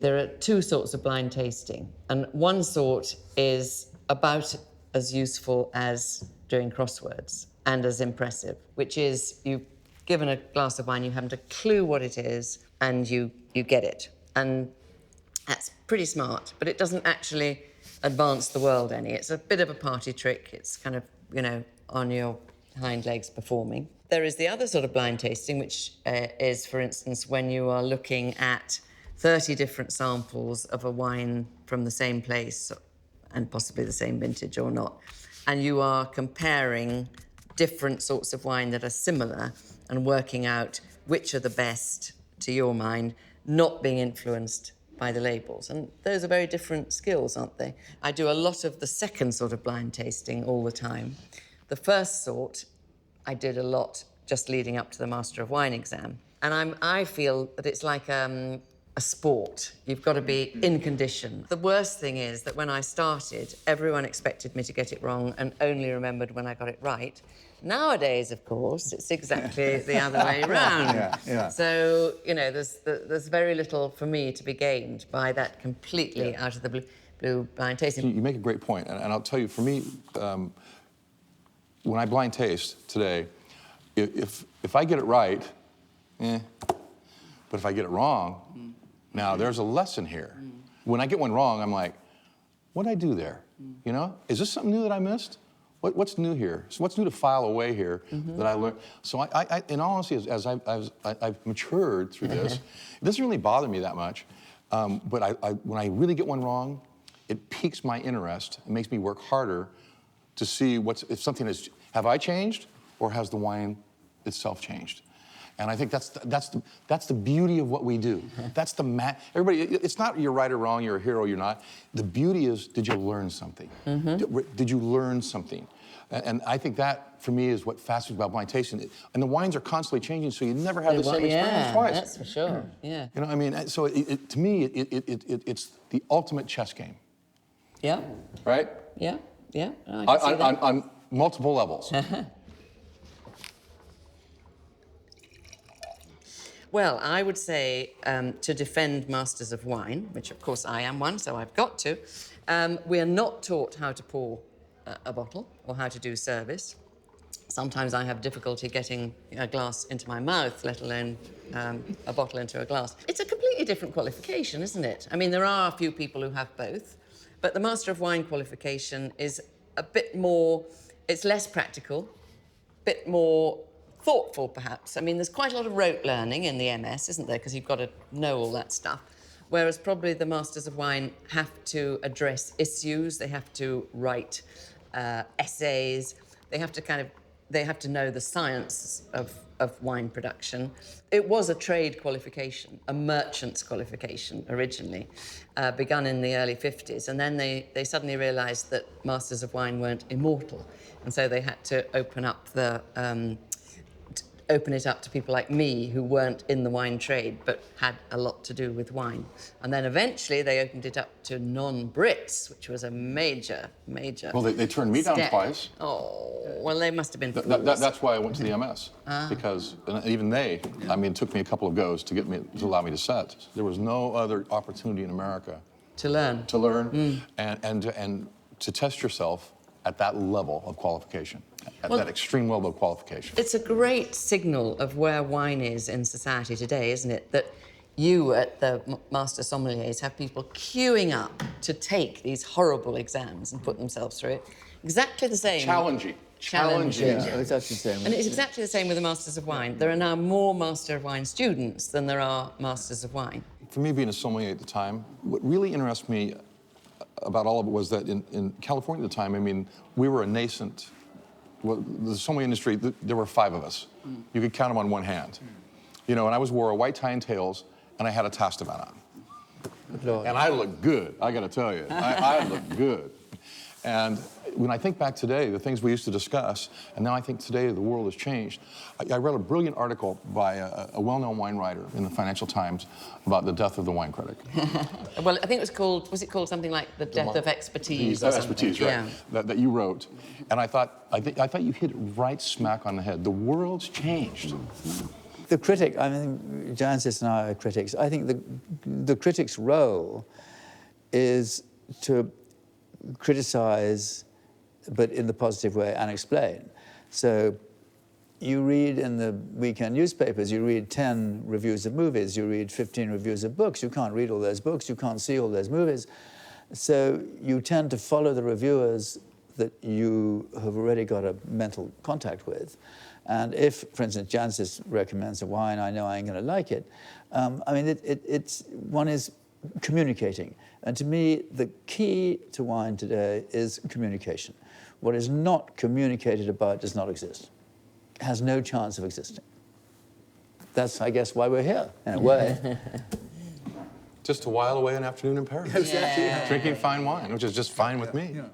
There are two sorts of blind tasting, and one sort is about as useful as doing crosswords and as impressive, which is you've given a glass of wine, you haven't a clue what it is, and you get it. And that's pretty smart, but it doesn't actually advance the world any. It's a bit of a party trick. It's kind of, on your hind legs performing. There is the other sort of blind tasting, which is, for instance, when you are looking at 30 different samples of a wine from the same place and possibly the same vintage or not, and you are comparing different sorts of wine that are similar and working out which are the best to your mind, not being influenced by the labels. And those are very different skills, aren't they? I do a lot of the second sort of blind tasting all the time. The first sort, I did a lot just leading up to the Master of Wine exam. And I feel that it's like a sport. You've got to be in condition. The worst thing is that when I started, everyone expected me to get it wrong and only remembered when I got it right. Nowadays, of course, it's exactly the other way around. Yeah. So, there's very little for me to be gained by that completely out of the blue blind tasting. You make a great point, and I'll tell you, for me, when I blind taste today, if I get it right, but if I get it wrong, now there's a lesson here. When I get one wrong, I'm like, what did I do there? Is this something new that I missed? What's new here? So what's new to file away here that I learned? So I in all honesty, as I've matured through this, it doesn't really bother me that much. But when I really get one wrong, it piques my interest. It makes me work harder to see if something have I changed, or has the wine itself changed? And I think that's the beauty of what we do. That's everybody. It's not you're right or wrong. You're a hero. You're not. The beauty is, did you learn something? Did you learn something? And I think that for me is what fascinates about blind tasting. And the wines are constantly changing, so you never have the same experience twice. That's for sure. Yeah. So to me, it's the ultimate chess game. Yeah. Right? Yeah. Yeah. I can see that. On multiple levels. Well, I would say to defend Masters of Wine, which of course I am one, so I've got to, we are not taught how to pour a bottle or how to do service. Sometimes I have difficulty getting a glass into my mouth, let alone a bottle into a glass. It's a completely different qualification, isn't it? I mean, there are a few people who have both, but the Master of Wine qualification is a bit more, it's less practical, a bit more thoughtful, perhaps. I mean, there's quite a lot of rote learning in the MS, isn't there? Because you've got to know all that stuff. Whereas probably the Masters of Wine have to address issues, they have to write essays, they have to know the science of wine production. It was a trade qualification, a merchant's qualification originally, begun in the early 50s, and then they suddenly realised that Masters of Wine weren't immortal, and so they had to open it up to people like me who weren't in the wine trade but had a lot to do with wine. And then eventually they opened it up to non-Brits, which was a major Well, they turned me down twice. Oh, well, they must have been fools. That's why I went to the MS, because even they, it took me a couple of goes to allow me to set. There was no other opportunity in America to learn. And to test yourself at that level of qualification, that extreme level of qualification. It's a great signal of where wine is in society today, isn't it? That you at the Master Sommeliers have people queuing up to take these horrible exams and put themselves through it. Exactly the same. Challenging. Yeah, it's actually the same. And it's exactly the same with the Masters of Wine. There are now more Master of Wine students than there are Masters of Wine. For me, being a sommelier at the time, what really interests me about all of it was that in California at the time, we were a nascent, the sommelier industry, there were 5 of us. You could count them on one hand. And I wore a white tie and tails, and I had a Tastavan on. And I looked good, I gotta tell you. I looked good. And when I think back today, the things we used to discuss, and now I think today the world has changed. I read a brilliant article by a well-known wine writer in the Financial Times about the death of the wine critic. Well, I think was it called something like The Death of Expertise? Expertise, right? Yeah. That you wrote. And I thought you hit it right smack on the head. The world's changed. the critic, I mean, Jancis and I are critics. I think the critic's role is to criticize, but in the positive way, and explain. So you read in the weekend newspapers, you read 10 reviews of movies, you read 15 reviews of books. You can't read all those books, you can't see all those movies. So you tend to follow the reviewers that you have already got a mental contact with. And if, for instance, Jancis recommends a wine, I know I ain't going to like it. I mean, one is communicating. And to me, the key to wine today is communication. What is not communicated about does not exist. It has no chance of existing. That's, I guess, why we're here, in a way. Just to while away an afternoon in Paris. Exactly. Drinking fine wine, which is just fine with me. Yeah.